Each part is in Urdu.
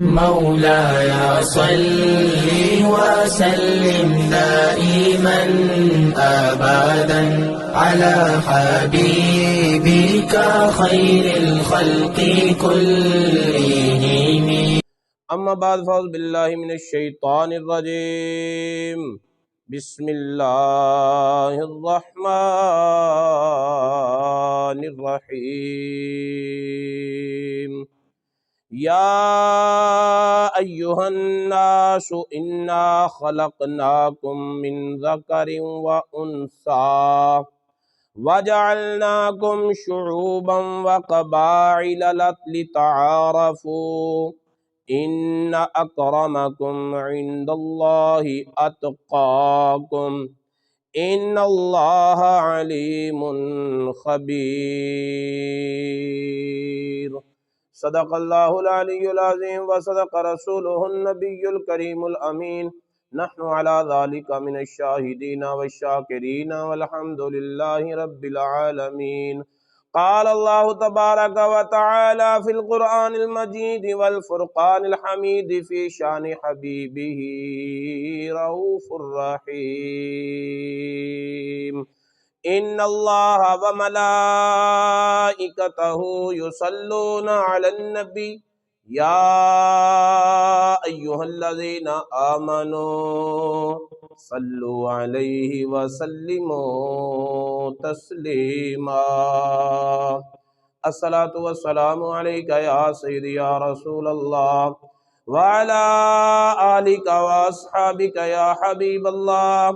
مولاي صل وسلم دائما أبدا على حبيبك خير الخلق كلهم. اما بعد فاعوذ باللہ من الشیطان الرجیم. بسم اللہ الرحمن الرحیم. یا ایہا الناس انا خلقناکم من ذکر وانثی وجعلناکم شعوبا وقبائل لتعارفوا ان اکرمکم عند اللہ اتقاکم ان اللہ علیم خبیر. صدق اللہ العلی العظیم وصدق رسولہ النبی الکریم الامین. نحن على ذلك من الشاہدین والشاکرین والحمد للہ رب العالمین. قال اللہ تبارک و تعالی فی القرآن المجید والفرقان الحمید فی شان حبیبہ رؤوف الرحیم. ان اللہ وملائکتہ یصلون علی النبی یا ایہا الذین آمنوا صلوا علیہ وسلموا تسلیما. الصلاۃ والسلام علیک یا سیدی یا رسول اللہ وعلی آلک واصحابک یا حبیب اللہ.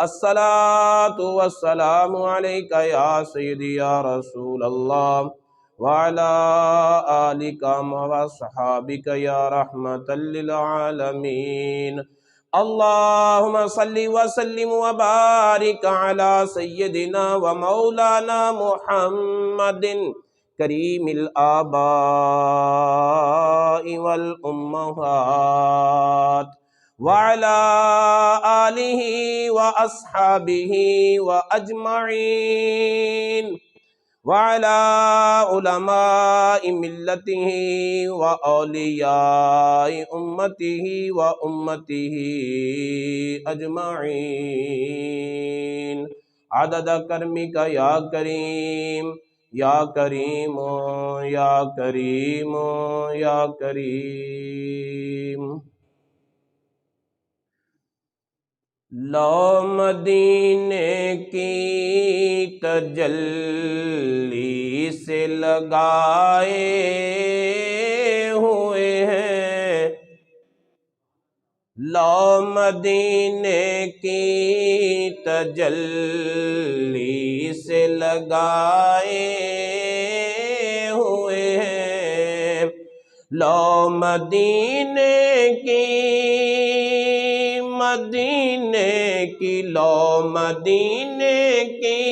الصلاۃ والسلام علیک یا سیدی یا رسول اللہ وعلی آلک واصحابک یا رحمۃ للعالمین. اللہم صلی وسلم وبارک علی سیدنا ومولانا محمد کریم الآباء والأمہات وعلى آلہ واصحابہ واجمعین وعلى علماء ملتہ واولیاء امتہ وامتہ اجمعین. عدد کرمک یا کریم یا کریم یا کریم یا کریم. لو مدینے کی تجلی سے لگائے ہوئے ہیں، لو مدینے کی تجلی سے لگائے ہوئے ہیں، لو مدینے کی لو مدینے کی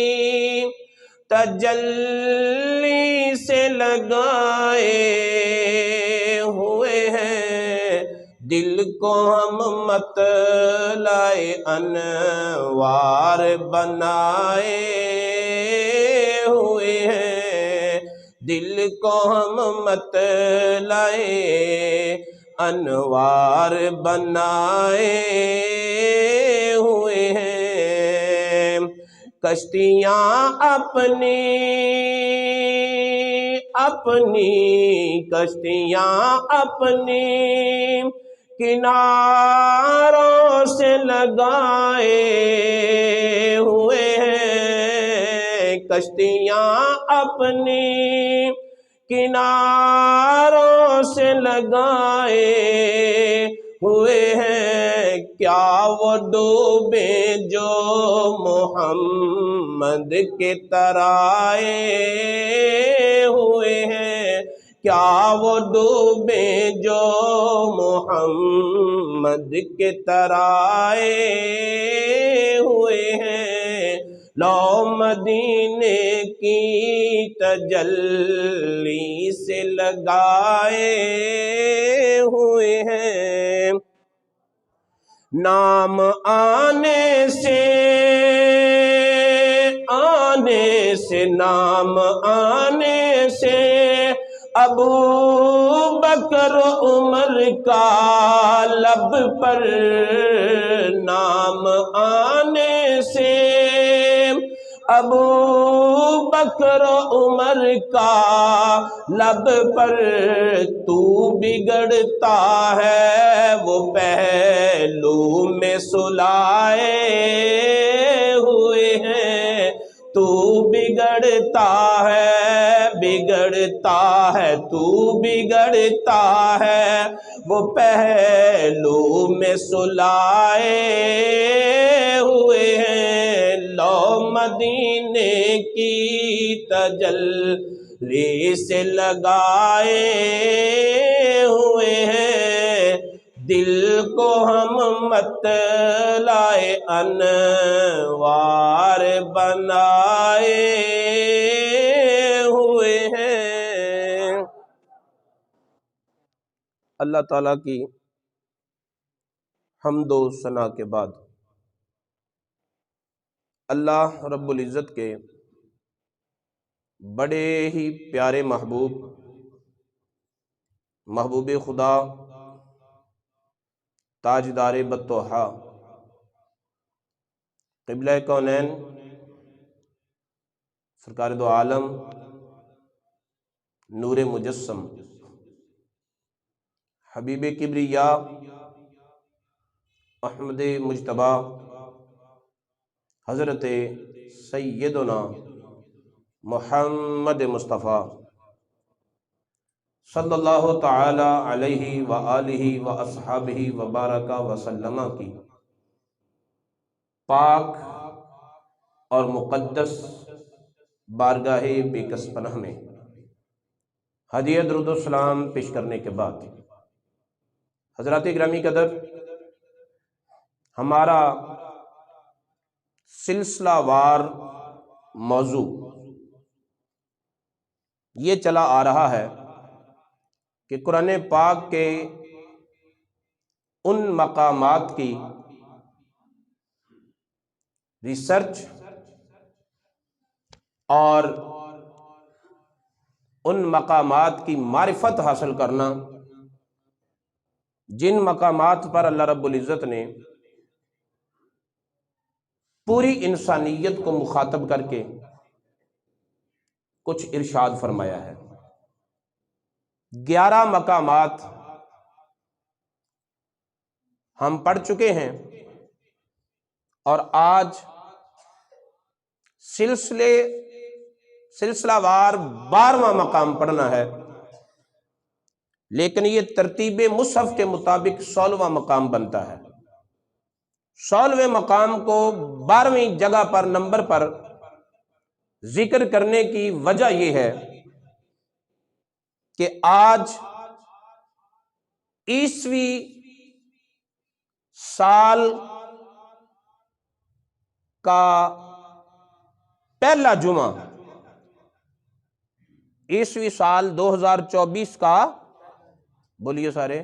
تجلی سے لگائے ہوئے ہیں، دل کو ہم مطلع انوار بنائے ہوئے ہیں، دل کو ہم مطلع انوار بنائے ہوئے ہیں. کشتیاں اپنی کشتیاں اپنی کناروں سے لگائے ہوئے ہیں، کشتیاں اپنی کناروں سے لگائے ہوئے ہیں. کیا وہ ڈوبے جو محمد کے ترائے ہوئے ہیں، کیا وہ ڈوبے جو محمد کے ترائے ہوئے ہیں. لو مدینے کی تجلی سے لگائے ہوئے ہیں. نام آنے سے نام آنے سے ابو بکر عمر کا لب پر نام آنے سے، ابو بکر عمر کا لب پر تو بگڑتا ہے، وہ پہلو میں سلائے ہوئے ہیں، تو بگڑتا ہے، بگڑتا ہے، تو بگڑتا ہے، وہ پہلو میں سلائے ہوئے ہیں، لو مدینے کی تجلی سے لگائے ہوئے ہیں، دل کو ہم مطلع انوار بنائے ہوئے ہیں۔ اللہ تعالیٰ کی حمد و ثنا کے بعد اللہ رب العزت کے بڑے ہی پیارے محبوب خدا، تاجدار بطحا، قبلہ کونین، سرکار دو عالم، نور مجسم، حبیب کبریا، احمد مجتبی، حضرت سیدنا محمد مصطفیٰ صلی اللہ تعالی علیہ وآلہ واصحابہ وبارک وسلم کی پاک اور مقدس بارگاہ بے کس پناہ میں ہدیہ درود و سلام پیش کرنے کے بعد، حضرات گرامی قدر، ہمارا سلسلہ وار موضوع یہ چلا آ رہا ہے کہ قرآن پاک کے ان مقامات کی ریسرچ اور ان مقامات کی معرفت حاصل کرنا جن مقامات پر اللہ رب العزت نے پوری انسانیت کو مخاطب کر کے کچھ ارشاد فرمایا ہے۔ 11 مقامات ہم پڑھ چکے ہیں اور آج سلسلہ وار 12واں مقام پڑھنا ہے، لیکن یہ ترتیب مصحف کے مطابق 16واں مقام بنتا ہے۔ 16ویں مقام کو 12ویں جگہ پر نمبر پر ذکر کرنے کی وجہ یہ ہے کہ آج عیسوی سال کا پہلا جمعہ، عیسوی سال 2024 کا، بولیے سارے،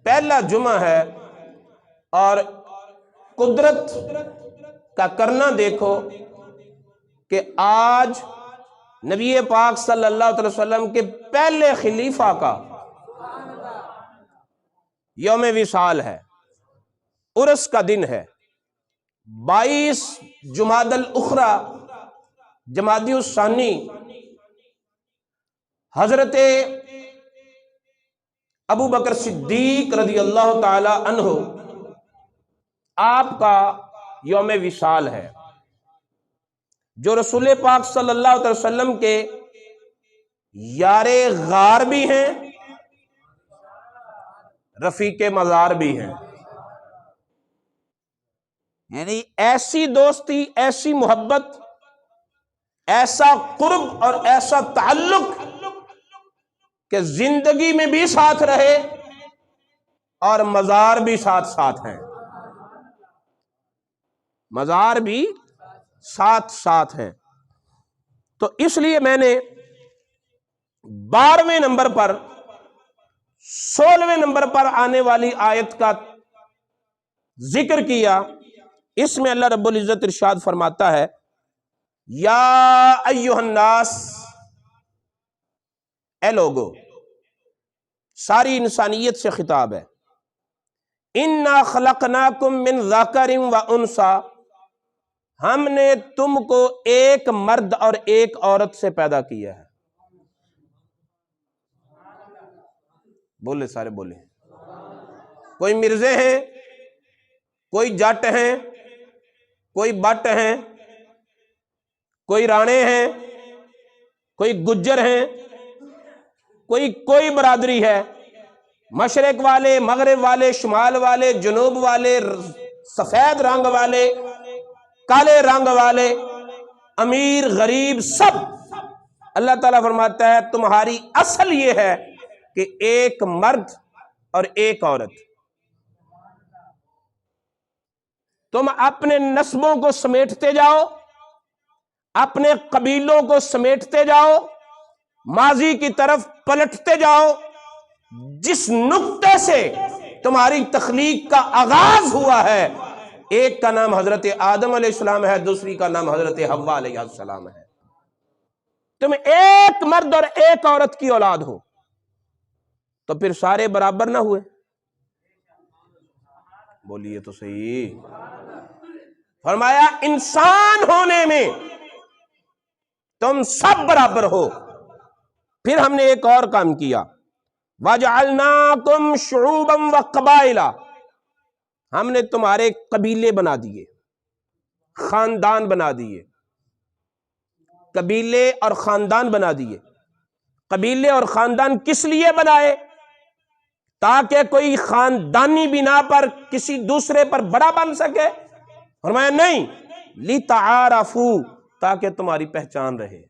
پہلا جمعہ ہے، اور قدرت کا کرنا دیکھو کہ آج نبی پاک صلی اللہ علیہ وسلم کے پہلے خلیفہ کا یوم وصال ہے، عرس کا دن ہے، 22 جمادی الاخری، جمادی الثانی، حضرت ابو بکر صدیق رضی اللہ تعالی عنہ آپ کا یوم وصال ہے، جو رسول پاک صلی اللہ علیہ وسلم کے یار غار بھی ہیں، رفیق مزار بھی ہیں، یعنی ایسی دوستی، ایسی محبت، ایسا قرب اور ایسا تعلق کہ زندگی میں بھی ساتھ رہے اور مزار بھی ساتھ ساتھ ہیں، مزار بھی ساتھ ساتھ ہیں۔ تو اس لیے میں نے 12ویں نمبر پر 16ویں نمبر پر آنے والی آیت کا ذکر کیا۔ اس میں اللہ رب العزت ارشاد فرماتا ہے، یا ایھا الناس، اے لوگو، ساری انسانیت سے خطاب ہے. انا خلقناکم من ذکر و انثی، ہم نے تم کو ایک مرد اور ایک عورت سے پیدا کیا ہے. بولے سارے بولے. کوئی مرزے ہیں، کوئی جٹ ہیں، کوئی بٹ ہیں، کوئی رانے ہیں، کوئی گجر ہیں، کوئی برادری ہے، مشرق والے، مغرب والے، شمال والے، جنوب والے، سفید رنگ والے، کالے رنگ والے، امیر غریب، سب. اللہ تعالیٰ فرماتا ہے تمہاری اصل یہ ہے کہ ایک مرد اور ایک عورت. تم اپنے نسبوں کو سمیٹتے جاؤ، اپنے قبیلوں کو سمیٹتے جاؤ، ماضی کی طرف پلٹتے جاؤ. جس نقطے سے تمہاری تخلیق کا آغاز ہوا ہے، ایک کا نام حضرت آدم علیہ السلام ہے، دوسری کا نام حضرت حوا علیہ السلام ہے. تم ایک مرد اور ایک عورت کی اولاد ہو، تو پھر سارے برابر نہ ہوئے؟ بولیے تو صحیح. فرمایا انسان ہونے میں تم سب برابر ہو. پھر ہم نے ایک اور کام کیا، وَجَعَلْنَاكُمْ شُعُوبًا وَقَبَائِلًا، ہم نے تمہارے قبیلے بنا دیے، خاندان بنا دیے. قبیلے اور خاندان بنا دیے. قبیلے اور خاندان کس لیے بنائے؟ تاکہ کوئی خاندانی بنا پر کسی دوسرے پر بڑا بن سکے؟ فرمایا نہیں، لِتَعَارَفُوا، تاکہ تمہاری پہچان رہے.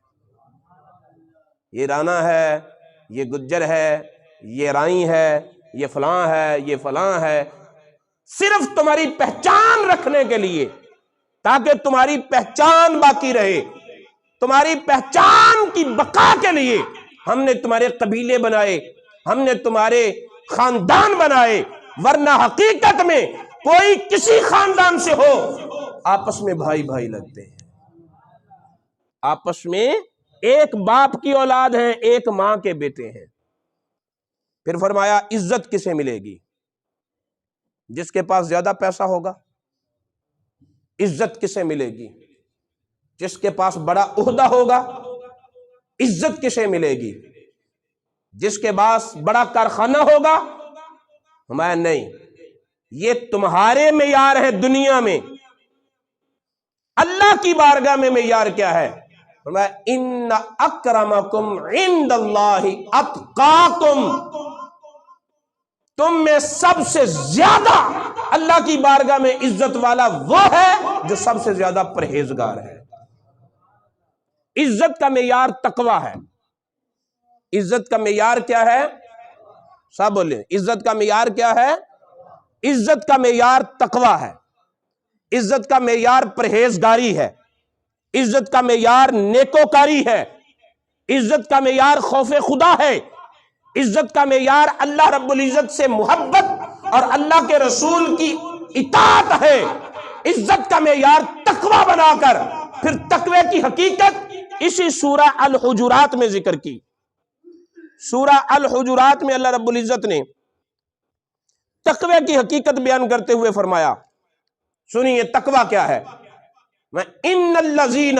یہ رانا ہے، یہ گجر ہے، یہ رائی ہے، یہ فلاں ہے، یہ فلاں ہے، صرف تمہاری پہچان رکھنے کے لیے، تاکہ تمہاری پہچان باقی رہے. تمہاری پہچان کی بقا کے لیے ہم نے تمہارے قبیلے بنائے، ہم نے تمہارے خاندان بنائے. ورنہ حقیقت میں کوئی کسی خاندان سے ہو، آپس میں بھائی بھائی لگتے ہیں، آپس میں ایک باپ کی اولاد ہیں، ایک ماں کے بیٹے ہیں. پھر فرمایا عزت کسے ملے گی؟ جس کے پاس زیادہ پیسہ ہوگا. عزت کسے ملے گی؟ جس کے پاس بڑا عہدہ ہوگا. عزت کسے ملے گی؟ جس کے پاس بڑا کارخانہ ہوگا. ہمارا نہیں، یہ تمہارے معیار ہے دنیا میں. اللہ کی بارگاہ میں معیار کیا ہے؟ فرمایا ان اکرمکم عند اللہ اتقاکم، تم میں سب سے زیادہ اللہ کی بارگاہ میں عزت والا وہ ہے جو سب سے زیادہ پرہیزگار ہے. عزت کا معیار تقوی ہے. عزت کا معیار کیا ہے؟ سب بولیں، عزت کا معیار کیا ہے؟ عزت کا معیار تقوی ہے. عزت کا معیار پرہیزگاری ہے. عزت کا معیار نیکوکاری ہے. عزت کا معیار خوف خدا ہے. عزت کا معیار اللہ رب العزت سے محبت اور اللہ کے رسول کی اطاعت ہے. عزت کا معیار تقوی بنا کر پھر تقوی کی حقیقت اسی سورہ الحجرات میں ذکر کی. سورہ الحجرات میں اللہ رب العزت نے تقوی کی حقیقت بیان کرتے ہوئے فرمایا، سنیے تقوی کیا ہے. ان الذین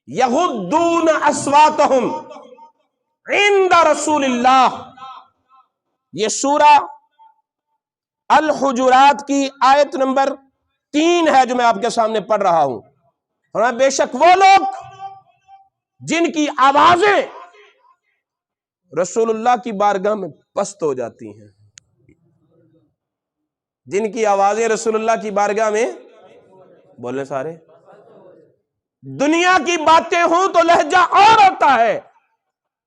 یغضون اصواتهم عند رسول اللہ، یہ سورہ الحجرات کی آیت نمبر 3 ہے جو میں آپ کے سامنے پڑھ رہا ہوں. بے شک وہ لوگ جن کی آوازیں رسول اللہ کی بارگاہ میں پست ہو جاتی ہیں، جن کی آوازیں رسول اللہ کی بارگاہ میں، بولے سارے، دنیا کی باتیں ہوں تو لہجہ اور ہوتا ہے،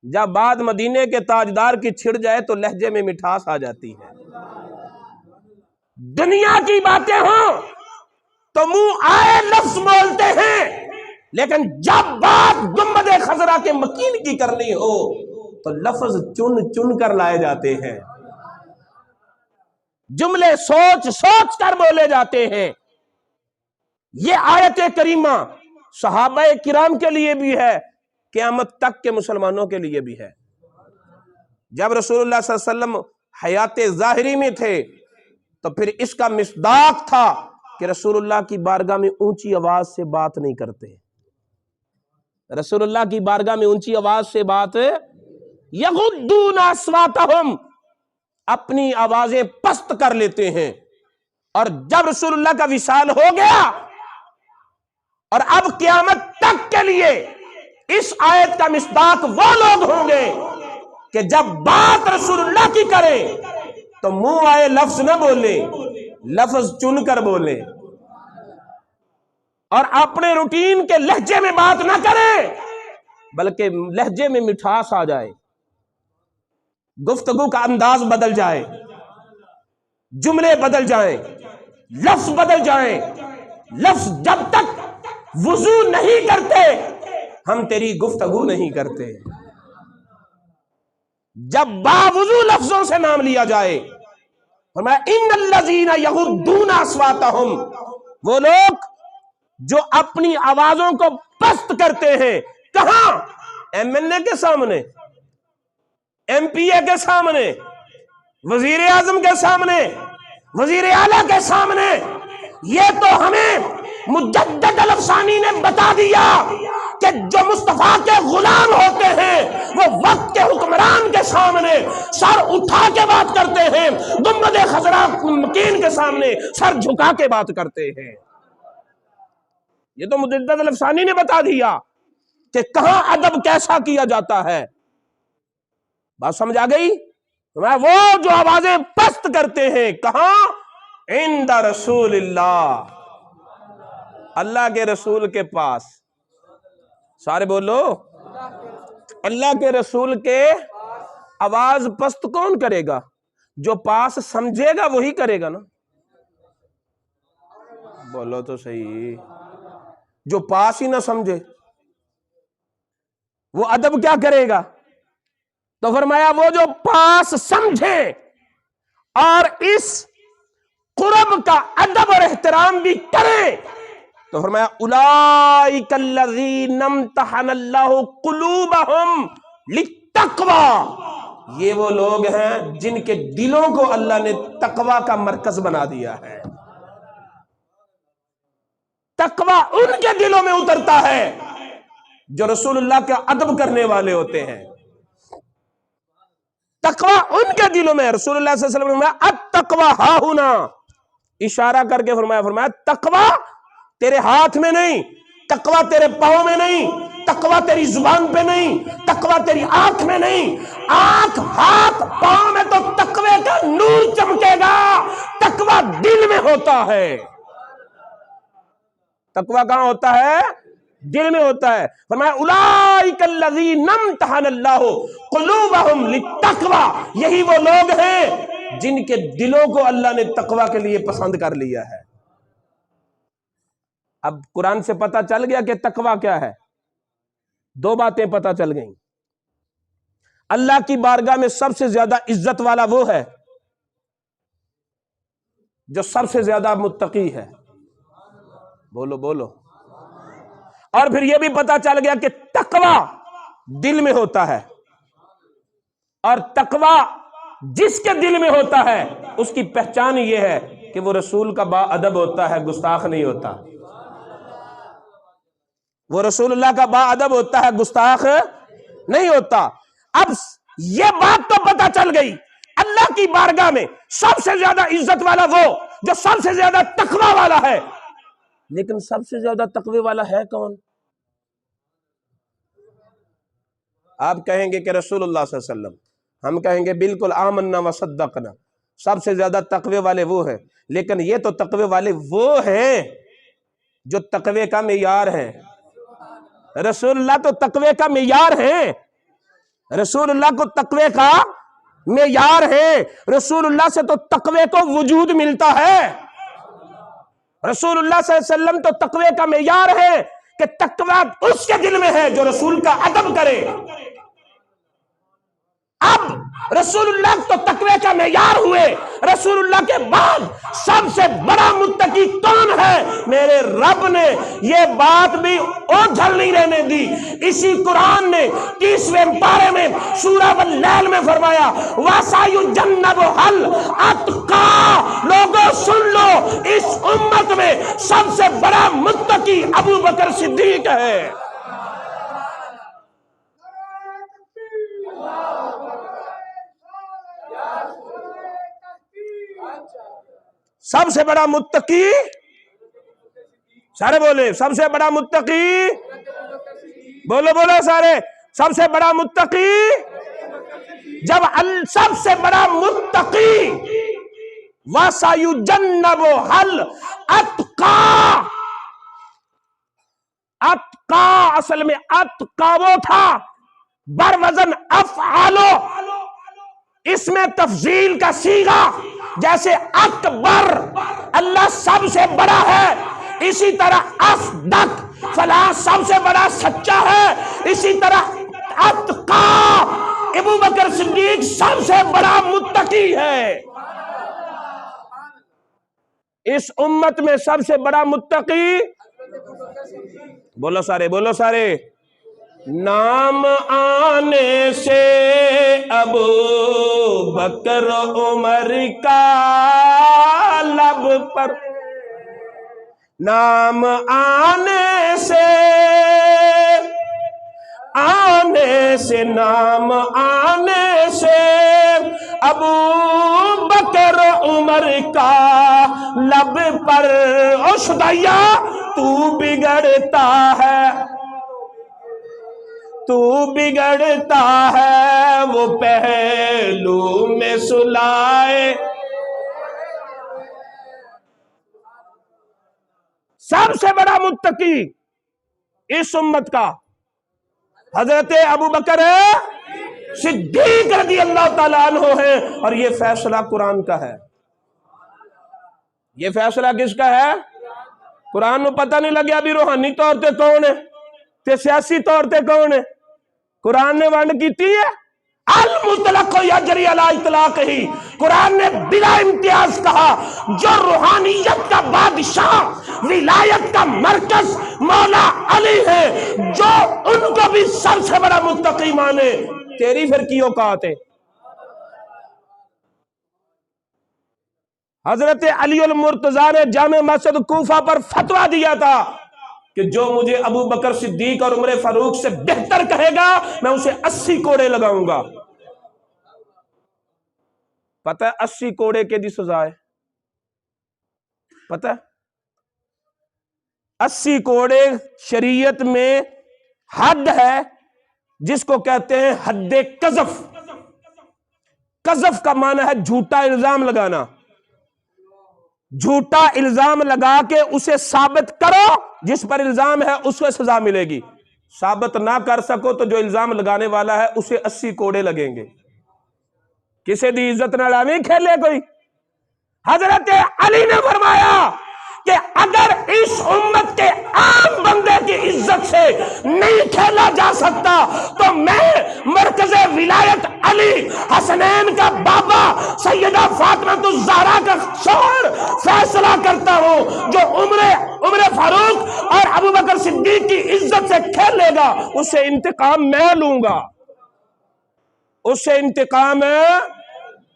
جب بات مدینے کے تاجدار کی چھڑ جائے تو لہجے میں مٹھاس آ جاتی ہے. دنیا کی باتیں ہوں تو منہ آئے لفظ بولتے ہیں، لیکن جب بات گنبد خضرا کے مکین کی کرنی ہو تو لفظ چن چن کر لائے جاتے ہیں، جملے سوچ سوچ کر بولے جاتے ہیں. یہ آیت کریمہ صحابہ کرام کے لیے بھی ہے، قیامت تک کے مسلمانوں کے لیے بھی ہے. جب رسول اللہ صلی اللہ علیہ وسلم حیات ظاہری میں تھے تو پھر اس کا مصداق تھا کہ رسول اللہ کی بارگاہ میں اونچی آواز سے بات نہیں کرتے، رسول اللہ کی بارگاہ میں اونچی آواز سے بات، یغضون اصواتہم، اپنی آوازیں پست کر لیتے ہیں۔ اور جب رسول اللہ کا وصال ہو گیا اور اب قیامت تک کے لیے اس آیت کا مصداق وہ لوگ ہوں گے کہ جب بات رسول اللہ کی کرے تو منہ آئے لفظ نہ بولے، لفظ چن کر بولے، اور اپنے روٹین کے لہجے میں بات نہ کرے بلکہ لہجے میں مٹھاس آ جائے، گفتگو کا انداز بدل جائے، جملے بدل جائیں، لفظ بدل جائیں۔ لفظ جب تک وضو نہیں کرتے ہم تیری گفتگو نہیں کرتے، جب باوضو لفظوں سے نام لیا جائے، فرمایا ان الذین یغضون اصواتہم، وہ لوگ جو اپنی آوازوں کو پست کرتے ہیں، کہاں؟ ایم ایل اے کے سامنے، ایم پی اے کے سامنے، وزیر اعظم کے سامنے، وزیر اعلیٰ کے سامنے۔ یہ تو ہمیں مجدد الافسانی نے بتا دیا کہ جو مصطفیٰ کے غلام ہوتے ہیں وہ وقت کے حکمران کے سامنے سر اٹھا کے بات کرتے ہیں، گنبد خضرا مکین کے سامنے سر جھکا کے بات کرتے ہیں۔ یہ تو مجدد الافسانی نے بتا دیا کہ کہاں ادب کیسا کیا جاتا ہے۔ بات سمجھ آ گئی؟ وہ جو آوازیں پست کرتے ہیں کہاں؟ عند رسول اللہ، اللہ کے رسول کے پاس۔ سارے بولو، اللہ کے رسول کے آواز پست کون کرے گا؟ جو پاس سمجھے گا وہی کرے گا نا، بولو تو صحیح۔ جو پاس ہی نہ سمجھے وہ ادب کیا کرے گا؟ تو فرمایا وہ جو پاس سمجھے اور اس قرب کا ادب اور احترام بھی کرے، تو فرمایا اولئک الذین امتحن اللہ قلوبہم للتقوی، یہ وہ لوگ ہیں جن کے دلوں کو اللہ نے تقوی کا مرکز بنا دیا ہے۔ تقوی ان کے دلوں میں اترتا ہے جو رسول اللہ کا ادب کرنے والے ہوتے ہیں، تقوی ان کے دلوں میں۔ رسول اللہ صلی اللہ علیہ وسلم نے فرمایا التقوی ہاہنا، اشارہ کر کے فرمایا تقوی تیرے ہاتھ میں نہیں، تقوی تیرے پاؤں میں نہیں، تقوی تیری زبان پہ نہیں، تقوی تیری آنکھ میں نہیں، آنکھ ہاتھ پاؤں میں تو تقوی کا نور چمکے گا، تقوی دل میں ہوتا ہے۔ تقوی کہاں ہوتا ہے؟ دل میں ہوتا ہے۔ فرمایا اولئک الذین امتحن اللہ قلوبہم للتقوی، یہی وہ لوگ ہیں جن کے دلوں کو اللہ نے تقوی کے لیے پسند کر لیا ہے۔ اب قرآن سے پتہ چل گیا کہ تقوی کیا ہے۔ دو باتیں پتہ چل گئیں۔ اللہ کی بارگاہ میں سب سے زیادہ عزت والا وہ ہے جو سب سے زیادہ متقی ہے، بولو بولو۔ اور پھر یہ بھی پتا چل گیا کہ تقوی دل میں ہوتا ہے، اور تقوی جس کے دل میں ہوتا ہے اس کی پہچان یہ ہے کہ وہ رسول کا با ادب ہوتا ہے، گستاخ نہیں ہوتا۔ وہ رسول اللہ کا با ادب ہوتا ہے، گستاخ نہیں ہوتا۔ اب یہ بات تو پتا چل گئی، اللہ کی بارگاہ میں سب سے زیادہ عزت والا وہ جو سب سے زیادہ تقوی والا ہے، لیکن سب سے زیادہ تقوی والا ہے کون؟ آپ کہیں گے کہ رسول اللہ صلی اللہ علیہ وسلم، ہم کہیں گے بالکل آمنا وصدقنا، سب سے زیادہ تقوی والے وہ ہیں، لیکن یہ تو تقوی والے وہ ہیں جو تقوی کا معیار ہے۔ رسول اللہ تو تقوی کا معیار ہے، رسول اللہ کو تقوی کا معیار ہے، رسول اللہ سے تو تقوی کو وجود ملتا ہے۔ رسول اللہ صلی اللہ علیہ وسلم تو تقوی کا معیار ہے کہ تقوی اس کے دل میں ہے جو رسول کا ادب کرے۔ اب رسول اللہ تو تقوی کا معیار ہوئے، رسول اللہ کے بعد سب سے بڑا متقی کون ہے؟ میرے رب نے یہ بات بھی اوجھل نہیں رہنے دی. اسی قرآن نے 30ویں پارے میں سورہ واللیل میں فرمایا وَسَيُجَنَّبُهَا الْأَتْقَى. لوگوں سن لو، اس امت میں سب سے بڑا متقی ابو بکر صدیق ہے. سب سے بڑا متقی، سارے بولے، سب سے بڑا متقی، بولو بولو سارے، سب سے بڑا متقی. جب سب سے بڑا متقی وَسَيُجَنَّبُهَا الْأَتْقَى. اتقا اصل میں اتقا وہ تھا بر وزن افعالو، اس میں تفضیل کا صیغہ، جیسے اکبر اللہ سب سے بڑا ہے، اسی طرح اصدق فلاں سب سے بڑا سچا ہے، اسی طرح اتقا ابو بکر صدیق سب سے بڑا متقی ہے. اس امت میں سب سے بڑا متقی، بولو سارے، بولو سارے. نام آنے سے ابو بکر عمر کا لب پر، نام آنے سے نام آنے سے ابو بکر عمر کا لب پر. او شدیا تو بگڑتا ہے، تو بگڑتا ہے وہ پہلو میں سلائے. سب سے بڑا متقی اس امت کا حضرت ابو بکر صدیق رضی اللہ تعالیٰ عنہ ہے. اور یہ فیصلہ قرآن کا ہے. یہ فیصلہ کس کا ہے؟ قرآن کو پتہ نہیں لگیا ابھی روحانی طور تے کون ہے تے سیاسی طور تے کون ہے. قرآن نے ونڈ کیتی ہے المطلق یجری علی اطلاق ہی. قرآن نے بلا امتیاز کہا جو روحانیت کا بادشاہ، ولایت کا مرکز مولا علی ہے، جو ان کو بھی سب سے بڑا متقی مانے، تیری پھر کی اوقات ہے؟ حضرت علی المرتضیٰ نے جامع مسجد کوفہ پر فتویٰ دیا تھا کہ جو مجھے ابو بکر صدیق اور عمر فاروق سے بہتر کہے گا میں اسے 80 کوڑے لگاؤں گا. پتہ ہے 80 کوڑے کے دی سزا ہے؟ پتہ ہے 80 کوڑے شریعت میں حد ہے جس کو کہتے ہیں حد قذف. قذف کا معنی ہے جھوٹا الزام لگانا. جھوٹا الزام لگا کے اسے ثابت کرو، جس پر الزام ہے اس کو سزا ملے گی. ثابت نہ کر سکو تو جو الزام لگانے والا ہے اسے 80 کوڑے لگیں گے. کسے دی عزت نہ لاویں کھیلے کوئی. حضرت علی نے فرمایا کہ اگر اس امت کے عام بندے کی عزت سے نہیں کھیلا جا سکتا تو میں مرکز ولایت علی حسنین کا بابا سیدہ فاطمہ الزہرا کا شوہر فیصلہ کرتا ہوں جو عمر فاروق اور ابو بکر صدیق کی عزت سے کھیل لے گا اسے انتقام میں لوں گا. اسے انتقام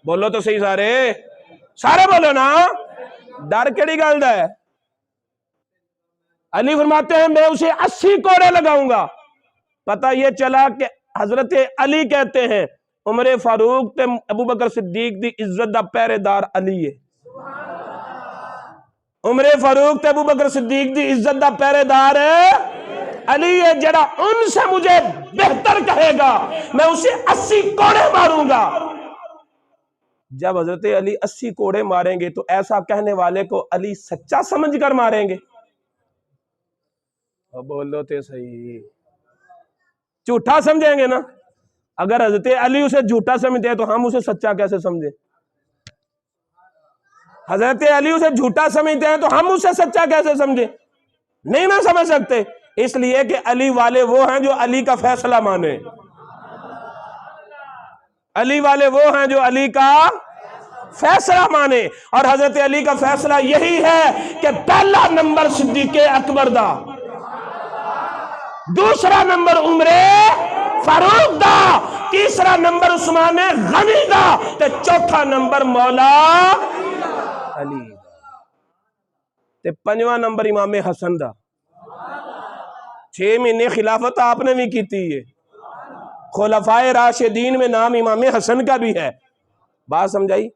بولو تو صحیح سارے بولو نا. ڈر کیڑی گل دا ہے؟ علی فرماتے ہیں میں اسے 80 کوڑے لگاؤں گا. پتہ یہ چلا کہ حضرت علی کہتے ہیں عمر فاروق تے ابو بکر صدیق دی عزت دا پہرے دار علی ہے. عمر فاروق تے ابو بکر صدیق دی عزت دا پہرے دار علی ہے. جڑا ان سے مجھے بہتر کہے گا میں اسے 80 کوڑے ماروں گا. جب حضرت علی 80 کوڑے ماریں گے تو ایسا کہنے والے کو علی سچا سمجھ کر ماریں گے؟ بولو تے صحیح. جھوٹا سمجھیں گے نا. اگر حضرت علی اسے جھوٹا سمجھتے ہیں تو ہم اسے سچا کیسے سمجھیں؟ حضرت علی اسے جھوٹا سمجھتے ہیں تو ہم اسے سچا کیسے سمجھیں؟ نہیں نہ سمجھ سکتے. اس لیے کہ علی والے وہ ہیں جو علی کا فیصلہ مانے. علی والے وہ ہیں جو علی کا فیصلہ مانے، اور حضرت علی کا فیصلہ یہی ہے کہ پہلا نمبر صدیق اکبر دا، دوسرا نمبر عمر فاروق دا، تیسرا نمبر عثمان غنی دا، تے چوتھا نمبر مولا علی دا، تے پنجواں نمبر امام حسن دا۔ 6 مہینے خلافت آپ نے بھی کیتی ہے، خلفائے راشدین میں نام امام حسن کا بھی ہے۔ بات سمجھائی؟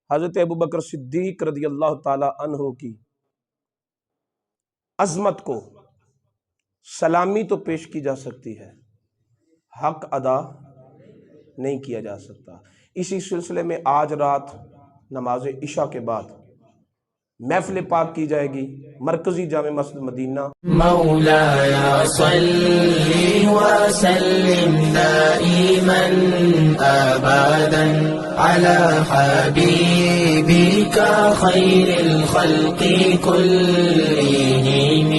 حضرت ابوبکر صدیق رضی اللہ تعالی عنہ کی عظمت کو سلامی تو پیش کی جا سکتی ہے، حق ادا نہیں کیا جا سکتا۔ اسی سلسلے میں آج رات نماز عشاء کے بعد محفل پاک کی جائے گی مرکزی جامع مسجد مدینہ۔ مولاي صل وسلم دائما أبدا على حبيبك خير الخلق كلهم